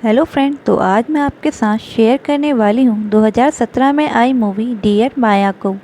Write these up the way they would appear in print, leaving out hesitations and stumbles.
Hello friend, तो आज मैं आपके साथ शेयर करने वाली हूँ 2017 में आई मूवी डियर माया को।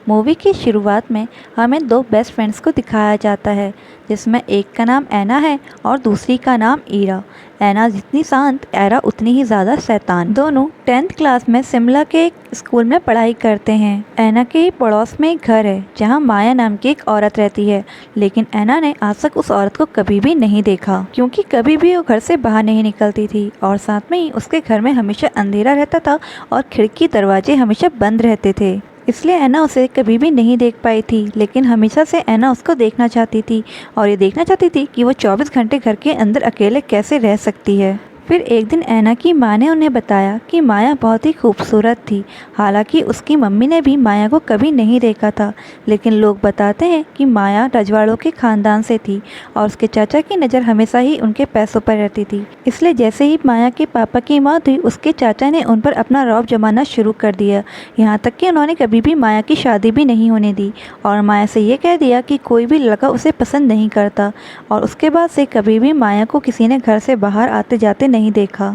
मूवी की शुरुआत में हमें दो बेस्ट फ्रेंड्स को दिखाया जाता है, जिसमें एक का नाम ऐना है और दूसरी का नाम ईरा। ऐना जितनी शांत, ईरा उतनी ही ज़्यादा शैतान। दोनों 10th क्लास में शिमला के एक स्कूल में पढ़ाई करते हैं। ऐना के पड़ोस में एक घर है जहाँ माया नाम की एक औरत रहती है, लेकिन ऐना ने आज तक उस औरत को कभी भी नहीं देखा, क्योंकि कभी भी वो घर से बाहर नहीं निकलती थी और साथ में ही उसके घर में हमेशा अंधेरा रहता था और खिड़की दरवाजे हमेशा बंद रहते थे। इसलिए ऐना उसे कभी भी नहीं देख पाई थी, लेकिन हमेशा से ऐना उसको देखना चाहती थी और ये देखना चाहती थी कि वो 24 घंटे घर के अंदर अकेले कैसे रह सकती है। फिर एक दिन ऐना की माँ ने उन्हें बताया कि माया बहुत ही खूबसूरत थी। हालांकि उसकी मम्मी ने भी माया को कभी नहीं देखा था, लेकिन लोग बताते हैं कि माया रजवाड़ों के ख़ानदान से थी और उसके चाचा की नज़र हमेशा ही उनके पैसों पर रहती थी। इसलिए जैसे ही माया के पापा की मौत हुई, उसके चाचा ने उन पर अपना रौब जमाना शुरू कर दिया। यहाँ तक कि उन्होंने कभी भी माया की शादी भी नहीं होने दी और माया से ये कह दिया कि कोई भी लड़का उसे पसंद नहीं करता। और उसके बाद से कभी भी माया को किसी ने घर से बाहर आते जाते नहीं देखा।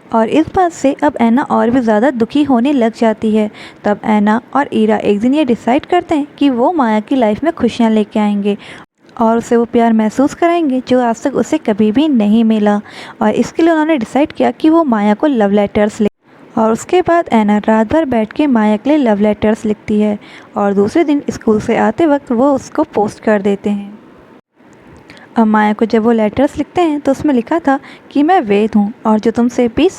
और इस बात से अब ऐना और भी ज़्यादा दुखी होने लग जाती है। तब ऐना और ईरा एक दिन ये डिसाइड करते हैं कि वो माया की लाइफ में खुशियाँ लेके आएंगे और उसे वो प्यार महसूस कराएंगे जो आज तक उसे कभी भी नहीं मिला। और इसके लिए उन्होंने डिसाइड किया कि वो माया को लव लेटर्स और उसके बाद ऐना रात भर बैठ के माया के लिए लव लेटर्स लिखती है और दूसरे दिन स्कूल से आते वक्त वो उसको पोस्ट कर देते हैं। अब माया को जब वो लेटर्स लिखते हैं तो उसमें लिखा था कि मैं वेद हूँ और जो तुमसे 20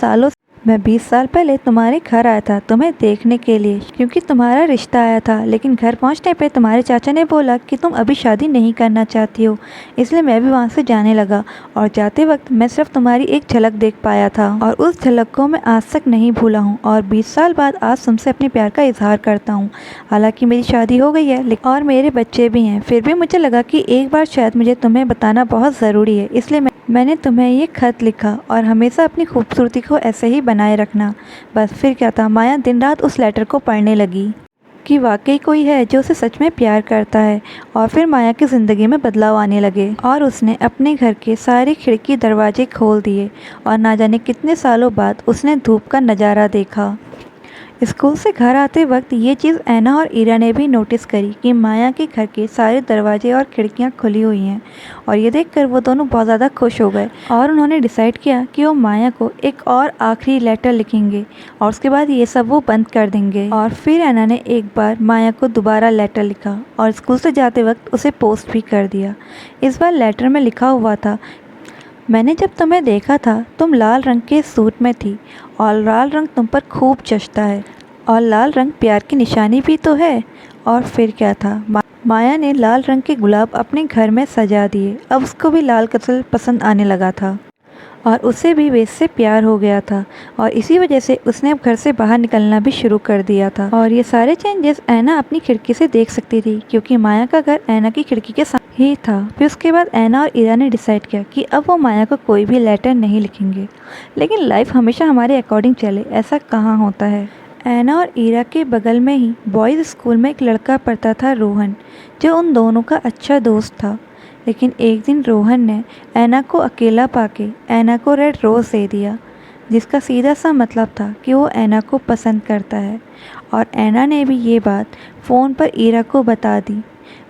साल पहले तुम्हारे घर आया था तुम्हें देखने के लिए, क्योंकि तुम्हारा रिश्ता आया था। लेकिन घर पहुँचने पे तुम्हारे चाचा ने बोला कि तुम अभी शादी नहीं करना चाहती हो, इसलिए मैं भी वहाँ से जाने लगा और जाते वक्त मैं सिर्फ तुम्हारी एक झलक देख पाया था और उस झलक को मैं आज तक नहीं भूला हूँ और 20 साल बाद आज तुमसे अपने प्यार का इजहार करता हूँ। हालांकि मेरी शादी हो गई है और मेरे बच्चे भी हैं, फिर भी मुझे लगा कि एक बार शायद मुझे तुम्हें बताना बहुत ज़रूरी है, इसलिए मैंने तुम्हें ये खत लिखा और हमेशा अपनी खूबसूरती को ऐसे ही बनाए रखना। बस फिर क्या था, माया दिन रात उस लेटर को पढ़ने लगी कि वाकई कोई है जो उसे सच में प्यार करता है। और फिर माया की ज़िंदगी में बदलाव आने लगे और उसने अपने घर के सारे खिड़की दरवाजे खोल दिए और ना जाने कितने सालों बाद उसने धूप का नज़ारा देखा। स्कूल से घर आते वक्त ये चीज़ ऐना और ईरा ने भी नोटिस करी कि माया के घर के सारे दरवाजे और खिड़कियां खुली हुई हैं और ये देखकर वो दोनों बहुत ज़्यादा खुश हो गए और उन्होंने डिसाइड किया कि वो माया को एक और आखिरी लेटर लिखेंगे और उसके बाद ये सब वो बंद कर देंगे। और फिर ऐना ने एक बार माया को दोबारा लेटर लिखा और स्कूल से जाते वक्त उसे पोस्ट भी कर दिया। इस बार लेटर में लिखा हुआ था, मैंने जब तुम्हें देखा था तुम लाल रंग के सूट में थी और लाल रंग तुम पर खूब जचता है और लाल रंग प्यार की निशानी भी तो है। और फिर क्या था, माया ने लाल रंग के गुलाब अपने घर में सजा दिए। अब उसको भी लाल कलर पसंद आने लगा था और उसे भी वेद से प्यार हो गया था और इसी वजह से उसने अब घर से बाहर निकलना भी शुरू कर दिया था। और ये सारे चेंजेस ऐना अपनी खिड़की से देख सकती थी, क्योंकि माया का घर ऐना की खिड़की के सामने ही था। फिर उसके बाद ऐना और ईरा ने डिसाइड किया कि अब वो माया को कोई भी लेटर नहीं लिखेंगे, लेकिन लाइफ हमेशा हमारे अकॉर्डिंग चले, ऐसा कहाँ होता है। ऐना और ईरा के बगल में ही बॉयज़ स्कूल में एक लड़का पढ़ता था, रोहन, जो उन दोनों का अच्छा दोस्त था। लेकिन एक दिन रोहन ने ऐना को अकेला पाके ऐना को रेड रोज़ दे दिया, जिसका सीधा सा मतलब था कि वो ऐना को पसंद करता है। और ऐना ने भी ये बात फ़ोन पर ईरा को बता दी,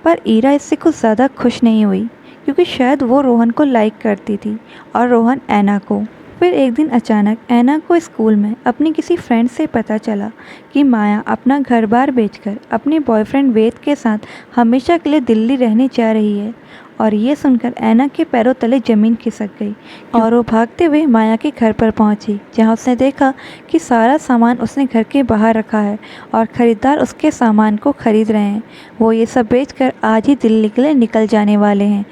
पर ईरा इससे कुछ ज़्यादा खुश नहीं हुई, क्योंकि शायद वो रोहन को लाइक करती थी और रोहन ऐना को। फिर एक दिन अचानक ऐना को स्कूल में अपनी किसी फ्रेंड से पता चला कि माया अपना घर बार बेचकर अपने बॉयफ्रेंड वेद के साथ हमेशा के लिए दिल्ली रहने जा रही है। और ये सुनकर ऐना के पैरों तले ज़मीन खिसक गई और वो भागते हुए माया के घर पर पहुंची, जहां उसने देखा कि सारा सामान उसने घर के बाहर रखा है और ख़रीदार उसके सामान को ख़रीद रहे हैं। वो ये सब बेचकर आज ही दिल्ली के लिए निकल जाने वाले हैं।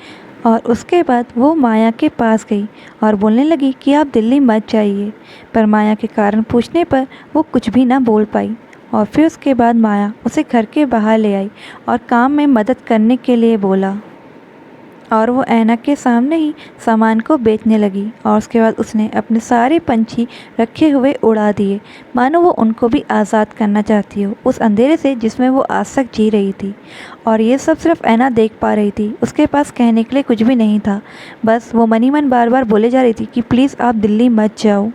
और उसके बाद वो माया के पास गई और बोलने लगी कि आप दिल्ली मत जाइए, पर माया के कारण पूछने पर वो कुछ भी ना बोल पाई। और फिर उसके बाद माया उसे घर के बाहर ले आई और काम में मदद करने के लिए बोला। और वो ऐना के सामने ही सामान को बेचने लगी और उसके बाद उसने अपने सारे पंछी रखे हुए उड़ा दिए, मानो वो उनको भी आज़ाद करना चाहती हो उस अंधेरे से जिसमें वो आज तक जी रही थी। और ये सब सिर्फ ऐना देख पा रही थी, उसके पास कहने के लिए कुछ भी नहीं था। बस वो मनी मन बार बार बोले जा रही थी कि प्लीज़ आप दिल्ली मत जाओ।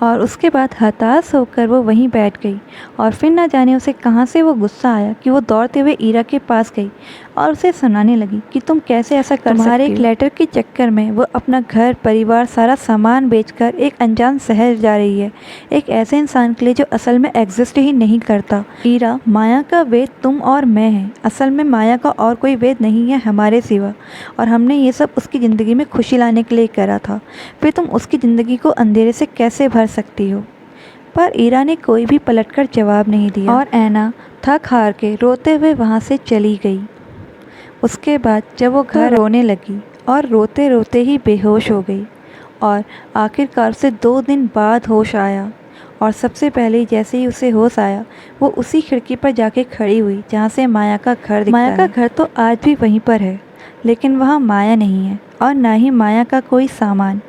और उसके बाद हताश होकर वो वहीं बैठ गई और फिर ना जाने उसे कहाँ से वो गुस्सा आया कि वो दौड़ते हुए ईरा के पास गई और उसे सुनाने लगी कि तुम कैसे ऐसा कर सकती हो। तुम्हारे एक लेटर के चक्कर में वो अपना घर परिवार सारा सामान बेचकर एक अनजान शहर जा रही है, एक ऐसे इंसान के लिए जो असल में एग्जिस्ट ही नहीं करता। ईरा, माया का वेद तुम और मैं हैं, असल में माया का और कोई वेद नहीं है हमारे सिवा, और हमने ये सब उसकी ज़िंदगी में खुशी लाने के लिए करा था। फिर तुम उसकी ज़िंदगी को अंधेरे से कैसे भर सकती हो। पर ईरा ने कोई भी पलटकर जवाब नहीं दिया और ऐना थक हार के रोते हुए वहाँ से चली गई। उसके बाद जब वो घर रोने लगी और रोते रोते ही बेहोश हो गई और आखिरकार उसे 2 दिन बाद होश आया। और सबसे पहले जैसे ही उसे होश आया वो उसी खिड़की पर जाके खड़ी हुई जहाँ से माया का घर दिखता है। माया का घर तो आज भी वहीं पर है, लेकिन वहाँ माया नहीं है और ना ही माया का कोई सामान।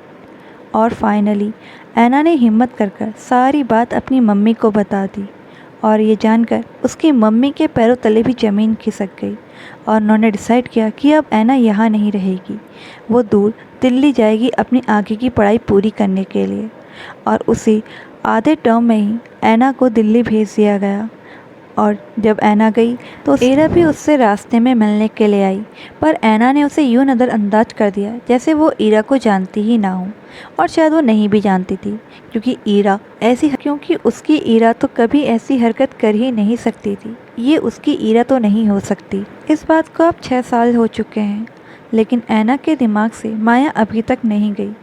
और फाइनली ऐना ने हिम्मत कर सारी बात अपनी मम्मी को बता दी और ये जानकर उसकी मम्मी के पैरों तले भी ज़मीन खिसक गई और उन्होंने डिसाइड किया कि अब ऐना यहाँ नहीं रहेगी, वो दूर दिल्ली जाएगी अपनी आगे की पढ़ाई पूरी करने के लिए। और उसी आधे टर्म में ही ऐना को दिल्ली भेज दिया गया। और जब ऐना गई तो ईरा भी उससे रास्ते में मिलने के लिए आई, पर ऐना ने उसे यूँ नज़रअंदाज कर दिया जैसे वो ईरा को जानती ही ना हो। और शायद वो नहीं भी जानती थी, क्योंकि उसकी ईरा तो कभी ऐसी हरकत कर ही नहीं सकती थी। ये उसकी ईरा तो नहीं हो सकती। इस बात को अब 6 साल हो चुके हैं, लेकिन ऐना के दिमाग से माया अभी तक नहीं गई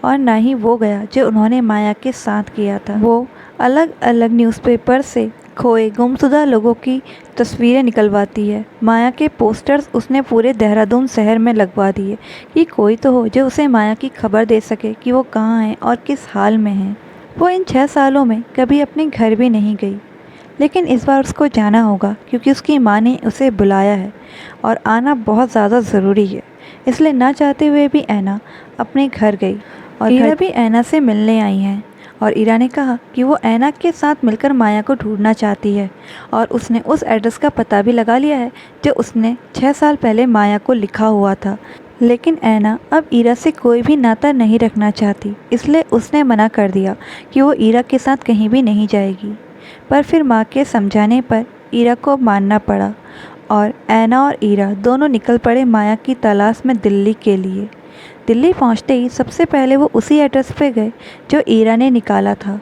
और ना ही वो गया जो उन्होंने माया के साथ किया था। वो अलग अलग न्यूज़पेपर से खोए गुमशुदा लोगों की तस्वीरें निकलवाती है। माया के पोस्टर्स उसने पूरे देहरादून शहर में लगवा दिए कि कोई तो हो जो उसे माया की खबर दे सके कि वो कहाँ है और किस हाल में है। वो इन 6 सालों में कभी अपने घर भी नहीं गई, लेकिन इस बार उसको जाना होगा क्योंकि उसकी माँ ने उसे बुलाया है और आना बहुत ज़्यादा ज़रूरी है। इसलिए ना चाहते हुए भी ऐना अपने घर गई और ईरा भी ऐना से मिलने आई हैं। और ईरा ने कहा कि वो ऐना के साथ मिलकर माया को ढूंढना चाहती है और उसने उस एड्रेस का पता भी लगा लिया है जो उसने 6 साल पहले माया को लिखा हुआ था। लेकिन ऐना अब ईरा से कोई भी नाता नहीं रखना चाहती, इसलिए उसने मना कर दिया कि वो ईरा के साथ कहीं भी नहीं जाएगी। पर फिर माँ के समझाने पर ईरा को मानना पड़ा और ऐना और ईरा दोनों निकल पड़े माया की तलाश में दिल्ली के लिए। दिल्ली पहुंचते ही सबसे पहले वो उसी एड्रेस पे गए जो ईरा ने निकाला था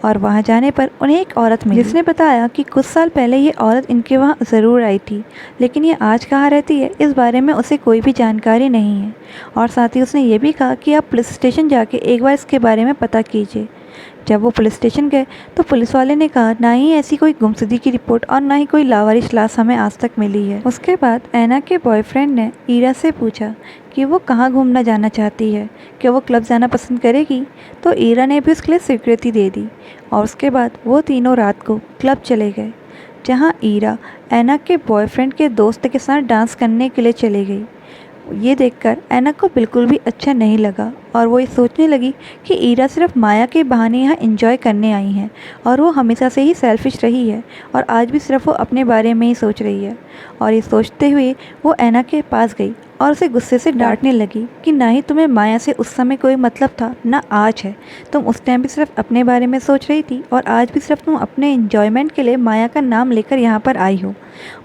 और वहां जाने पर उन्हें एक औरत मिली जिसने बताया कि कुछ साल पहले ये औरत इनके वहां ज़रूर आई थी, लेकिन ये आज कहाँ रहती है इस बारे में उसे कोई भी जानकारी नहीं है। और साथ ही उसने ये भी कहा कि आप पुलिस स्टेशन जाके एक बार इसके बारे में पता कीजिए। जब वो पुलिस स्टेशन गए तो पुलिस वाले ने कहा ना ही ऐसी कोई गुमशुदगी की रिपोर्ट और ना ही कोई लावारिश लाश हमें आज तक मिली है। उसके बाद ऐना के बॉयफ्रेंड ने ईरा से पूछा कि वो कहाँ घूमना जाना चाहती है, क्या वो क्लब जाना पसंद करेगी। तो ईरा ने भी उसके लिए स्वीकृति दे दी और उसके बाद वो तीनों रात को क्लब चले गए, जहाँ ईरा ऐना के बॉयफ्रेंड के दोस्त के साथ डांस करने के लिए चली गई। ये देखकर ऐना को बिल्कुल भी अच्छा नहीं लगा और वो ये सोचने लगी कि ईरा सिर्फ माया के बहाने यहाँ एंजॉय करने आई हैं और वो हमेशा से ही सेल्फिश रही है और आज भी सिर्फ वो अपने बारे में ही सोच रही है। और ये सोचते हुए वो ऐना के पास गई और उसे गुस्से से डांटने लगी कि ना ही तुम्हें माया से उस समय कोई मतलब था ना आज है। तुम उस टाइम भी सिर्फ अपने बारे में सोच रही थी और आज भी सिर्फ तुम अपने एंजॉयमेंट के लिए माया का नाम लेकर यहाँ पर आई हो।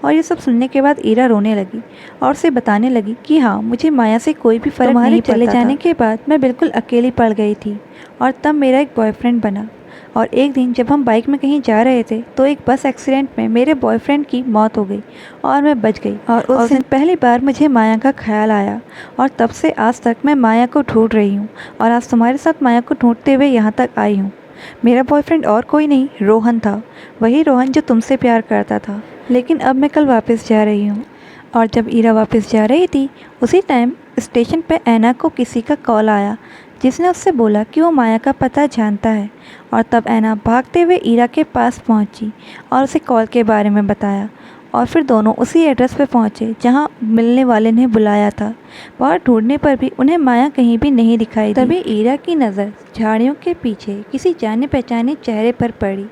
और ये सब सुनने के बाद ईरा रोने लगी और उसे बताने लगी कि हाँ, मुझे माया से कोई भी फर्क नहीं पड़ता। चले जाने के बाद मैं बिल्कुल अकेली पड़ गई थी और तब मेरा एक बॉयफ्रेंड बना। और एक दिन जब हम बाइक में कहीं जा रहे थे तो एक बस एक्सीडेंट में मेरे बॉयफ्रेंड की मौत हो गई और मैं बच गई। और उस दिन पहली बार मुझे माया का ख्याल आया और तब से आज तक मैं माया को ढूंढ रही हूँ और आज तुम्हारे साथ माया को ढूंढते हुए यहाँ तक आई हूँ। मेरा बॉयफ्रेंड और कोई नहीं, रोहन था, वही रोहन जो तुमसे प्यार करता था। लेकिन अब मैं कल वापस जा रही हूँ। और जब ईरा वापस जा रही थी उसी टाइम स्टेशन पर ऐना को किसी का कॉल आया जिसने उससे बोला कि वो माया का पता जानता है। और तब ऐना भागते हुए ईरा के पास पहुंची और उसे कॉल के बारे में बताया और फिर दोनों उसी एड्रेस पे पहुँचे जहाँ मिलने वाले ने बुलाया था। बहुत ढूंढने पर भी उन्हें माया कहीं भी नहीं दिखाई दी। तभी ईरा की नज़र झाड़ियों के पीछे किसी जाने पहचाने चेहरे पर पड़ी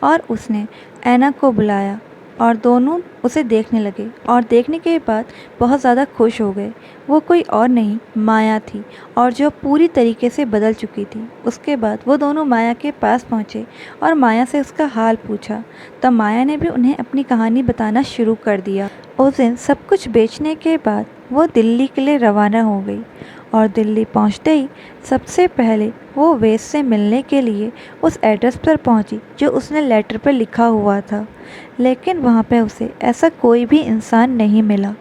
और उसने ऐना को बुलाया और दोनों उसे देखने लगे और देखने के बाद बहुत ज़्यादा खुश हो गए। वो कोई और नहीं माया थी और जो पूरी तरीके से बदल चुकी थी। उसके बाद वो दोनों माया के पास पहुँचे और माया से उसका हाल पूछा। तब माया ने भी उन्हें अपनी कहानी बताना शुरू कर दिया। उस दिन सब कुछ बेचने के बाद वो दिल्ली के लिए रवाना हो गई और दिल्ली पहुंचते ही सबसे पहले वो वेद से मिलने के लिए उस एड्रेस पर पहुंची जो उसने लेटर पर लिखा हुआ था। लेकिन वहाँ पे उसे ऐसा कोई भी इंसान नहीं मिला,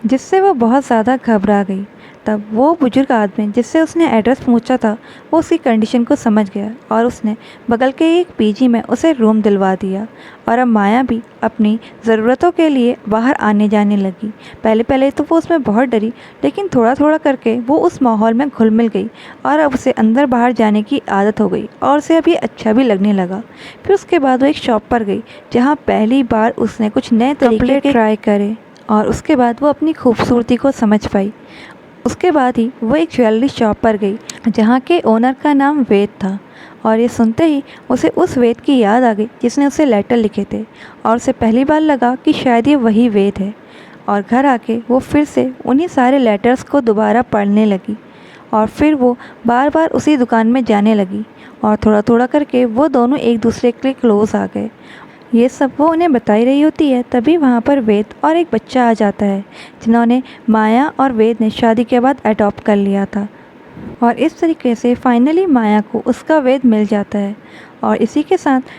जिससे वो बहुत ज़्यादा घबरा गई। तब वो बुजुर्ग आदमी जिससे उसने एड्रेस पूछा था वो उसकी कंडीशन को समझ गया और उसने बगल के एक पीजी में उसे रूम दिलवा दिया। और अब माया भी अपनी ज़रूरतों के लिए बाहर आने जाने लगी। पहले पहले तो वो उसमें बहुत डरी, लेकिन थोड़ा थोड़ा करके वो उस माहौल में घुल मिल गई और अब उसे अंदर बाहर जाने की आदत हो गई और उसे अब ये अच्छा भी लगने लगा। फिर उसके बाद वो एक शॉप पर गई जहाँ पहली बार उसने कुछ नए तरीके के ट्राई करे और उसके बाद वो अपनी खूबसूरती को समझ पाई। उसके बाद ही वो एक ज्वेलरी शॉप पर गई जहाँ के ओनर का नाम वेद था और ये सुनते ही उसे उस वेद की याद आ गई जिसने उसे लेटर लिखे थे और उसे पहली बार लगा कि शायद ये वही वेद है। और घर आके वो फिर से उन्हीं सारे लेटर्स को दोबारा पढ़ने लगी और फिर वो बार बार उसी दुकान में जाने लगी और थोड़ा थोड़ा करके वो दोनों एक दूसरे के क्लोज आ गए। ये सब वो उन्हें बताई रही होती है, तभी वहाँ पर वेद और एक बच्चा आ जाता है जिन्होंने माया और वेद ने शादी के बाद अडॉप्ट कर लिया था। और इस तरीके से फाइनली माया को उसका वेद मिल जाता है और इसी के साथ